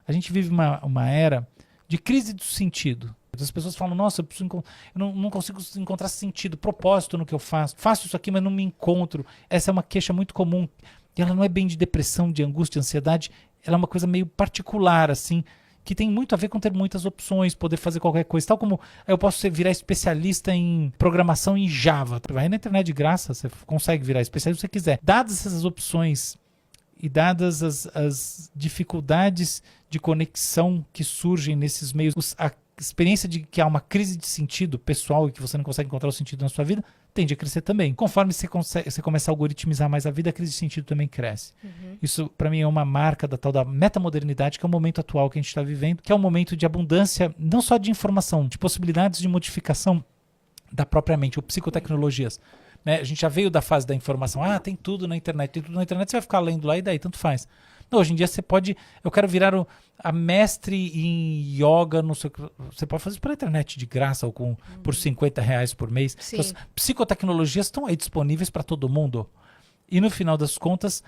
A gente vive uma era de crise do sentido. As pessoas falam, nossa, eu não consigo encontrar sentido, propósito no que eu faço. Faço isso aqui, mas não me encontro. Essa é uma queixa muito comum. E ela não é bem de depressão, de angústia, de ansiedade. Ela é uma coisa meio particular, assim, que tem muito a ver com ter muitas opções, poder fazer qualquer coisa. Tal como eu posso virar especialista em programação em Java. Vai na internet de graça, você consegue virar especialista se você quiser. Dadas essas opções e dadas as dificuldades de conexão que surgem nesses meios, a experiência de que há uma crise de sentido pessoal e que você não consegue encontrar o sentido na sua vida, tende a crescer também. Conforme você começa a algoritmizar mais a vida, a crise de sentido também cresce. Isso, para mim, é uma marca da tal da metamodernidade, que é o momento atual que a gente está vivendo, que é um momento de abundância, não só de informação, de possibilidades de modificação da própria mente, ou psicotecnologias. Né? A gente já veio da fase da informação. Tem tudo na internet, você vai ficar lendo lá e daí, tanto faz. Não, hoje em dia você pode... Eu quero virar a mestre em yoga. Você pode fazer isso pela internet de graça ou por R$50 por mês. Então, as psicotecnologias estão aí disponíveis para todo mundo. E no final das contas,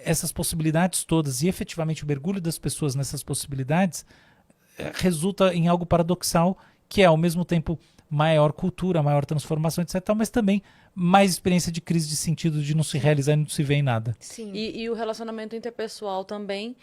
essas possibilidades todas e efetivamente o mergulho das pessoas nessas possibilidades resulta em algo paradoxal, que é ao mesmo tempo maior cultura, maior transformação, etc. Mas também mais experiência de crise de sentido, de não se realizar e não se ver em nada. Sim. E o relacionamento interpessoal também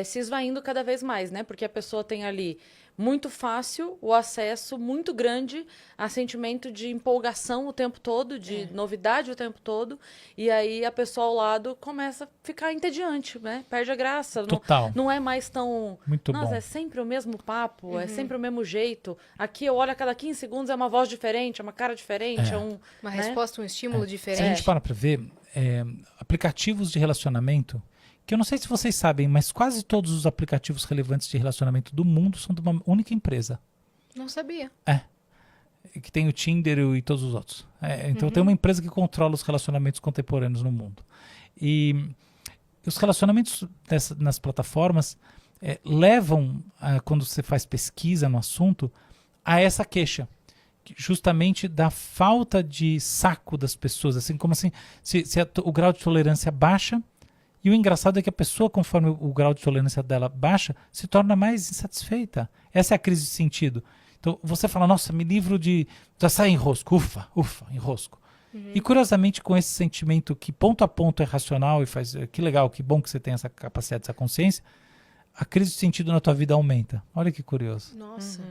se esvaindo cada vez mais, né? Porque a pessoa tem ali muito fácil o acesso muito grande a sentimento de empolgação o tempo todo, de novidade o tempo todo, e aí a pessoa ao lado começa a ficar entediante, né? Perde a graça. Total. Não é mais tão... Muito Nossa, bom. é sempre o mesmo papo, é sempre o mesmo jeito. Aqui eu olho a cada 15 segundos, é uma voz diferente, é uma cara diferente, Uma né? resposta, um estímulo diferente. Se a gente para ver, aplicativos de relacionamento, que eu não sei se vocês sabem, mas quase todos os aplicativos relevantes de relacionamento do mundo são de uma única empresa. Não sabia. Que tem o Tinder e todos os outros. Então tem uma empresa que controla os relacionamentos contemporâneos no mundo. E os relacionamentos nas plataformas levam, quando você faz pesquisa no assunto, a essa queixa. Justamente da falta de saco das pessoas. Assim como assim, se o grau de tolerância baixa. E o engraçado é que a pessoa, conforme o grau de tolerância dela baixa, se torna mais insatisfeita. Essa é a crise de sentido. Então, você fala, nossa, me livro de sai enrosco. Ufa, enrosco. E, curiosamente, com esse sentimento que ponto a ponto é racional e faz, que legal, que bom que você tem essa capacidade, essa consciência, a crise de sentido na tua vida aumenta. Olha que curioso. Nossa.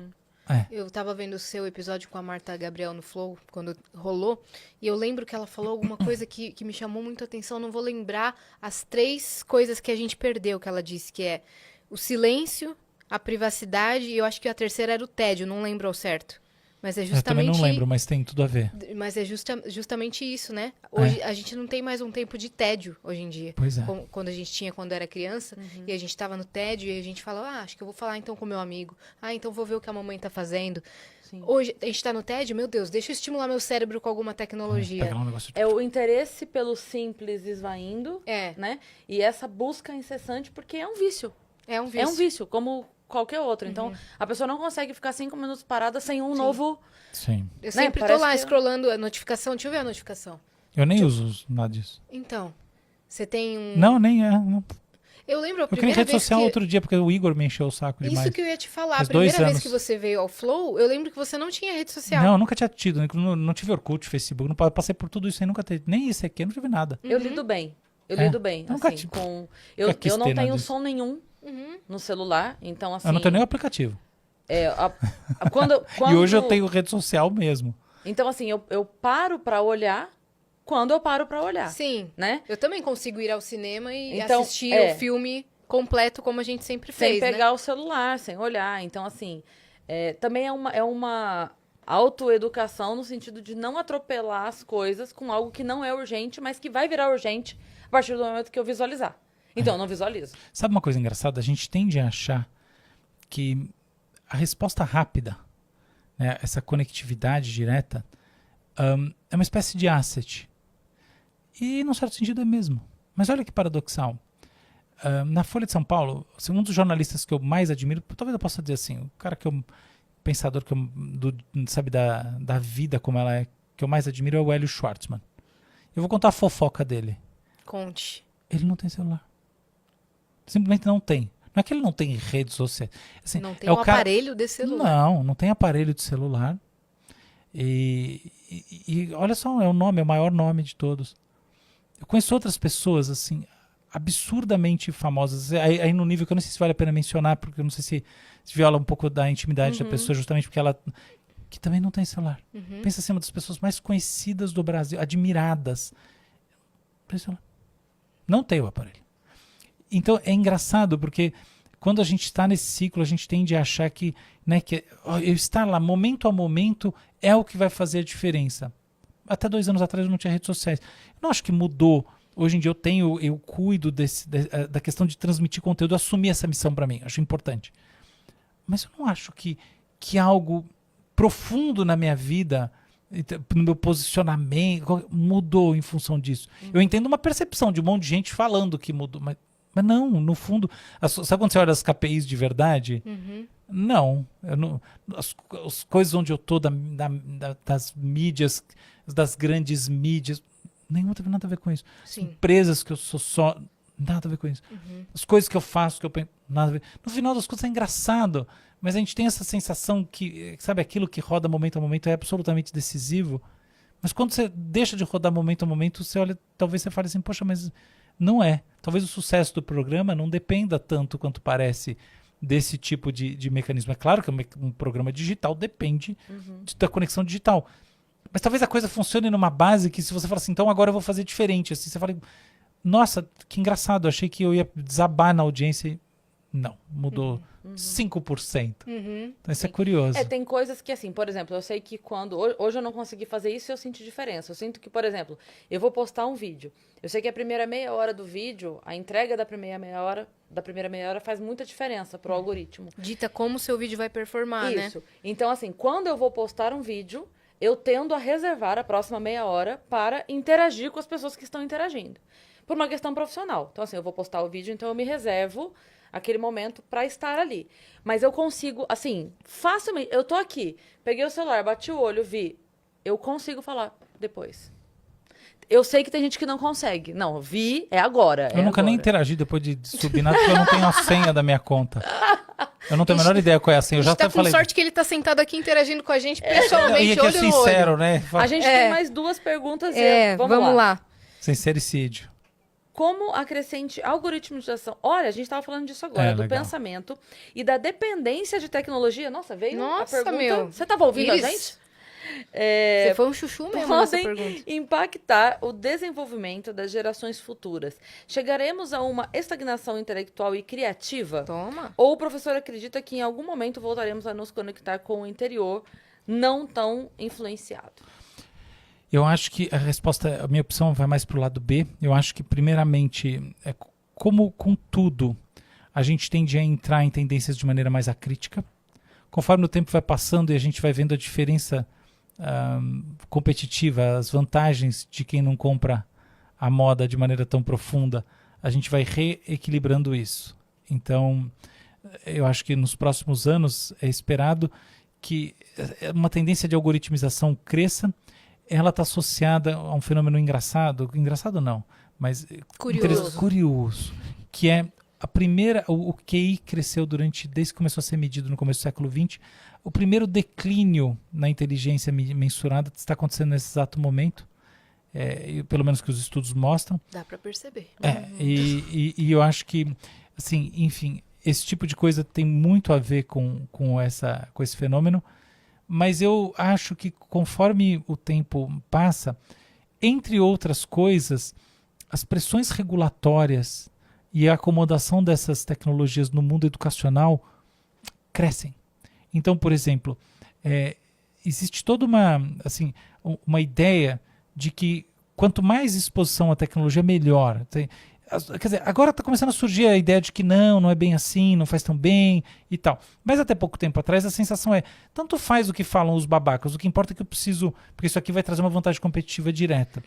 Eu tava vendo o seu episódio com a Marta Gabriel no Flow, quando rolou, e eu lembro que ela falou alguma coisa que me chamou muito a atenção. Não vou lembrar as 3 coisas que a gente perdeu, que ela disse, que é o silêncio, a privacidade, e eu acho que a terceira era o tédio, não lembro ao certo. Mas é justamente... Eu também não lembro, mas tem tudo a ver. Mas é justamente isso, né? Hoje a gente não tem mais um tempo de tédio hoje em dia. Pois é. Quando a gente tinha, quando era criança, e a gente tava no tédio, e a gente fala, acho que eu vou falar então com meu amigo. Então vou ver o que a mamãe tá fazendo. Sim. Hoje a gente tá no tédio, meu Deus, deixa eu estimular meu cérebro com alguma tecnologia. Pegar um negócio de... É o interesse pelo simples esvaindo, né? E essa busca incessante, porque é um vício. É um vício. É um vício, como qualquer outro. Então, a pessoa não consegue ficar 5 minutos parada sem um novo... Sim. Eu sempre tô Parece lá que- scrollando a notificação. Deixa eu ver a notificação. Eu nem uso nada disso. Então, você tem um... Não, nem é. Não. Eu lembro a Eu criei primeira rede vez social que... outro dia, porque o Igor me encheu o saco demais. Isso que eu ia te falar. Faz A primeira 2 vez anos. que você veio ao Flow, eu lembro que você não tinha rede social. Não, eu nunca tinha tido. Não tive Orkut, Facebook. Não passei por tudo isso aí, nunca teve. Nem isso aqui, eu não tive nada. Eu lido bem. Eu É. lido bem. Eu nunca Assim, tive- eu quis não ter nada tenho disso. som nenhum no celular. Então, assim... Eu não tenho nem o aplicativo. Quando... E hoje eu tenho rede social mesmo. Então, assim, eu paro pra olhar quando eu paro pra olhar. Sim. Né? Eu também consigo ir ao cinema e Então, assistir o filme completo como a gente sempre Sem fez, pegar o celular, sem olhar. Então, assim, também é uma autoeducação no sentido de não atropelar as coisas com algo que não é urgente, mas que vai virar urgente a partir do momento que eu visualizar. Então, eu não visualizo. Sabe uma coisa engraçada? A gente tende a achar que a resposta rápida, né, essa conectividade direta, é uma espécie de asset. E, num certo sentido, é mesmo. Mas olha que paradoxal. Na Folha de São Paulo, assim, um dos jornalistas que eu mais admiro, talvez eu possa dizer assim, o cara que eu, pensador que eu, sabe, da vida como ela é, que eu mais admiro é o Hélio Schwartzman. Eu vou contar a fofoca dele. Conte. Ele não tem celular. Simplesmente não tem. Não é que ele não tem redes sociais. Assim, Não tem aparelho de celular. Não tem aparelho de celular. E olha só, é o maior nome de todos. Eu conheço outras pessoas, assim, absurdamente famosas. Aí no nível que eu não sei se vale a pena mencionar, porque eu não sei se viola um pouco da intimidade da pessoa, justamente porque ela... que também não tem celular. Pensa assim, uma das pessoas mais conhecidas do Brasil, admiradas. Não tem o aparelho. Então é engraçado, porque quando a gente está nesse ciclo, a gente tende a achar que, né, que eu estar lá momento a momento é o que vai fazer a diferença. Até 2 anos atrás eu não tinha redes sociais. Eu não acho que mudou. Hoje em dia eu cuido da questão de transmitir conteúdo, assumir essa missão para mim. Acho importante. Mas eu não acho que algo profundo na minha vida, no meu posicionamento, mudou em função disso. Eu entendo uma percepção de um monte de gente falando que mudou, mas não, no fundo, sabe quando você olha as KPIs de verdade? Não, as coisas onde eu estou das mídias, das grandes mídias, nenhuma teve nada a ver com isso. Sim. As empresas que eu sou só, nada a ver com isso. As coisas que eu faço, que eu penso, nada a ver. No final das contas é engraçado, mas a gente tem essa sensação que, sabe, aquilo que roda momento a momento é absolutamente decisivo. Mas quando você deixa de rodar momento a momento, você olha, talvez você fale assim, poxa, mas não é. Talvez o sucesso do programa não dependa tanto quanto parece desse tipo de mecanismo. É claro que um programa digital depende da conexão digital. Mas talvez a coisa funcione numa base que se você falar assim, então agora eu vou fazer diferente. Assim, você fala, nossa, que engraçado, eu achei que eu ia desabar na audiência e não, mudou 5%. Então isso é curioso. Tem coisas que, assim, por exemplo, eu sei que hoje eu não consegui fazer isso e eu senti diferença. Eu sinto que, por exemplo, eu vou postar um vídeo. Eu sei que a primeira meia hora do vídeo, a entrega da primeira meia hora faz muita diferença pro algoritmo. Dita como o seu vídeo vai performar, né? Isso. Então, assim, quando eu vou postar um vídeo, eu tendo a reservar a próxima meia hora para interagir com as pessoas que estão interagindo. Por uma questão profissional. Então, assim, eu vou postar o vídeo, então eu me reservo aquele momento para estar ali. Mas eu consigo, assim, facilmente. Eu tô aqui, peguei o celular, bati o olho, vi. Eu consigo falar depois. Eu sei que tem gente que não consegue. Não, vi, é agora. Eu nunca nem interagi depois de subir nada, porque eu não tenho a senha da minha conta. Eu não tenho a menor ideia qual é a senha. Eu já até falei. Sorte que ele tá sentado aqui interagindo com a gente pessoalmente, e aqui é sincero, né? A gente tem mais 2 perguntas. Vamos lá. Sincericídio. Como a crescente algoritmização... Olha, a gente estava falando disso agora, do legal. pensamento e da dependência de tecnologia. Nossa, veio a Nossa, pergunta... meu. Você estava ouvindo a gente? Você foi um chuchu mesmo nessa pergunta. Impactar o desenvolvimento das gerações futuras. Chegaremos a uma estagnação intelectual e criativa? Toma. Ou o professor acredita que em algum momento voltaremos a nos conectar com o interior não tão influenciado? Eu acho que a minha opção vai mais para o lado B. Eu acho que, primeiramente, como com tudo, a gente tende a entrar em tendências de maneira mais acrítica. Conforme o tempo vai passando e a gente vai vendo a diferença competitiva, as vantagens de quem não compra a moda de maneira tão profunda, a gente vai reequilibrando isso. Então, eu acho que nos próximos anos é esperado que uma tendência de algoritmização cresça. Ela está associada a um fenômeno engraçado não, mas curioso, que é o QI cresceu desde que começou a ser medido no começo do século XX, o primeiro declínio na inteligência mensurada está acontecendo nesse exato momento, pelo menos que os estudos mostram. Dá para perceber. E eu acho que, assim, enfim, esse tipo de coisa tem muito a ver com esse fenômeno. Mas eu acho que conforme o tempo passa, entre outras coisas, as pressões regulatórias e a acomodação dessas tecnologias no mundo educacional crescem. Então, por exemplo, existe toda uma ideia de que quanto mais exposição à tecnologia, melhor. Quer dizer, agora está começando a surgir a ideia de que não é bem assim, não faz tão bem e tal. Mas até pouco tempo atrás a sensação tanto faz o que falam os babacas, o que importa é que eu preciso, porque isso aqui vai trazer uma vantagem competitiva direta.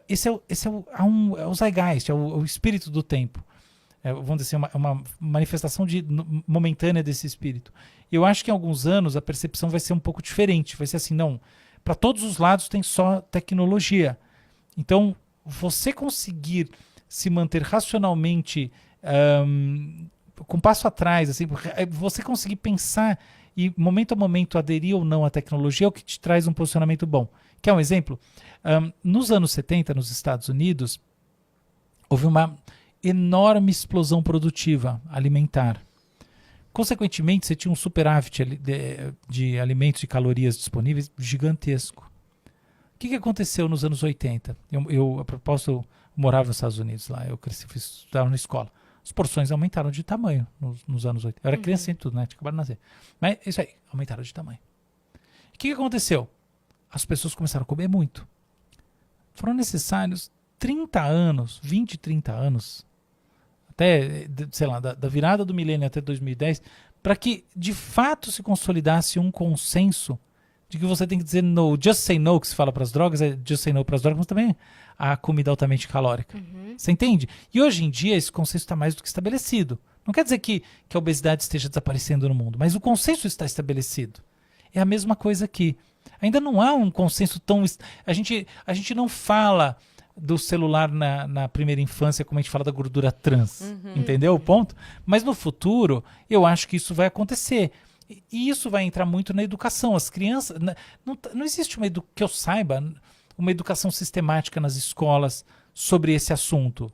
Esse é o zeitgeist, é o espírito do tempo. Vamos dizer assim, uma manifestação momentânea desse espírito. Eu acho que em alguns anos a percepção vai ser um pouco diferente. Vai ser assim, não, para todos os lados tem só tecnologia. Então, você conseguir se manter racionalmente com passo atrás, assim, você conseguir pensar e momento a momento aderir ou não à tecnologia é o que te traz um posicionamento bom. Quer um exemplo? Nos anos 70, nos Estados Unidos, houve uma enorme explosão produtiva alimentar. Consequentemente, você tinha um superávit de alimentos e calorias disponíveis gigantesco. O que aconteceu nos anos 80? A propósito, eu morava nos Estados Unidos lá, eu cresci, estudava na escola. As porções aumentaram de tamanho nos anos 80. Eu era criança e tudo, né? Tinha acabado de nascer. Mas isso aí, aumentaram de tamanho. O que aconteceu? As pessoas começaram a comer muito. Foram necessários 30 anos, 20, 30 anos, até, sei lá, da virada do milênio até 2010, para que de fato se consolidasse um consenso de que você tem que dizer no, just say no, que se fala para as drogas, é just say no para as drogas, mas também a comida altamente calórica. Você entende? E hoje em dia esse consenso está mais do que estabelecido. Não quer dizer que a obesidade esteja desaparecendo no mundo, mas o consenso está estabelecido. É a mesma coisa aqui. Ainda não há um consenso tão... A gente não fala do celular na primeira infância como a gente fala da gordura trans. Entendeu o ponto? Mas no futuro, eu acho que isso vai acontecer. E isso vai entrar muito na educação. As crianças... Não existe que eu saiba, uma educação sistemática nas escolas sobre esse assunto.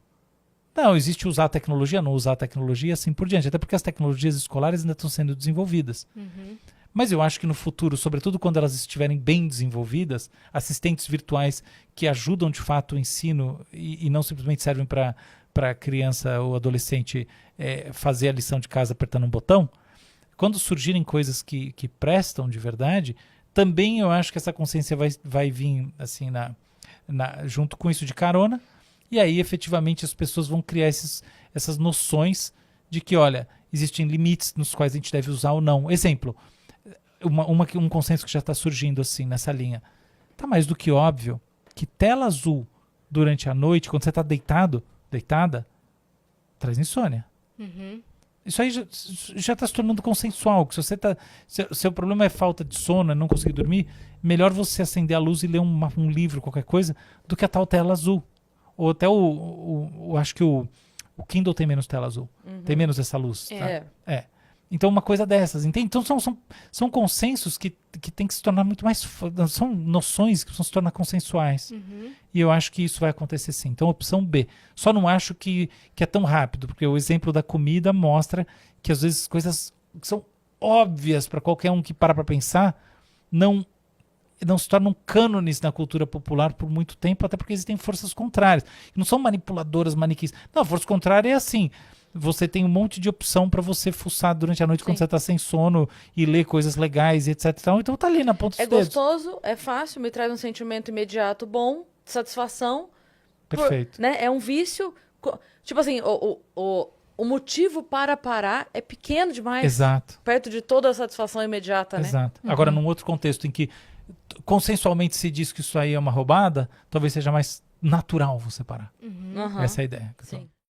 Não, existe usar a tecnologia, não usar a tecnologia, assim por diante. Até porque as tecnologias escolares ainda estão sendo desenvolvidas. Mas eu acho que no futuro, sobretudo quando elas estiverem bem desenvolvidas, assistentes virtuais que ajudam de fato o ensino e não simplesmente servem para a criança ou adolescente fazer a lição de casa apertando um botão, quando surgirem coisas que prestam de verdade, também eu acho que essa consciência vai vir assim, junto com isso de carona, e aí efetivamente as pessoas vão criar essas noções de que, olha, existem limites nos quais a gente deve usar ou não. Exemplo, um consenso que já está surgindo assim nessa linha. Está mais do que óbvio que tela azul durante a noite, quando você está deitada, traz insônia. Isso aí já está se tornando consensual. Que se seu problema é falta de sono, é não conseguir dormir, melhor você acender a luz e ler um livro, qualquer coisa, do que a tal tela azul. Ou até acho que o Kindle tem menos tela azul. Tem menos essa luz. Tá? Então, uma coisa dessas, entende? Então, são consensos que tem que se tornar muito mais... São noções que precisam se tornar consensuais. E eu acho que isso vai acontecer sim. Então, opção B. Só não acho que é tão rápido, porque o exemplo da comida mostra que, às vezes, coisas que são óbvias para qualquer um que para pensar, não se tornam cânones na cultura popular por muito tempo, até porque existem forças contrárias. Não são manipuladoras, maniquis. Não, a força contrária é assim... Você tem um monte de opção para você fuçar durante a noite quando você está sem sono e ler coisas legais e etc. Então tá ali na ponta dos dedos. É gostoso, é fácil, me traz um sentimento imediato bom, de satisfação. Perfeito. Né? É um vício. Tipo assim, o motivo para parar é pequeno demais. Exato. Perto de toda a satisfação imediata, né? Exato. Agora, num outro contexto em que consensualmente se diz que isso aí é uma roubada, talvez seja mais natural você parar. Essa é a ideia. Sim.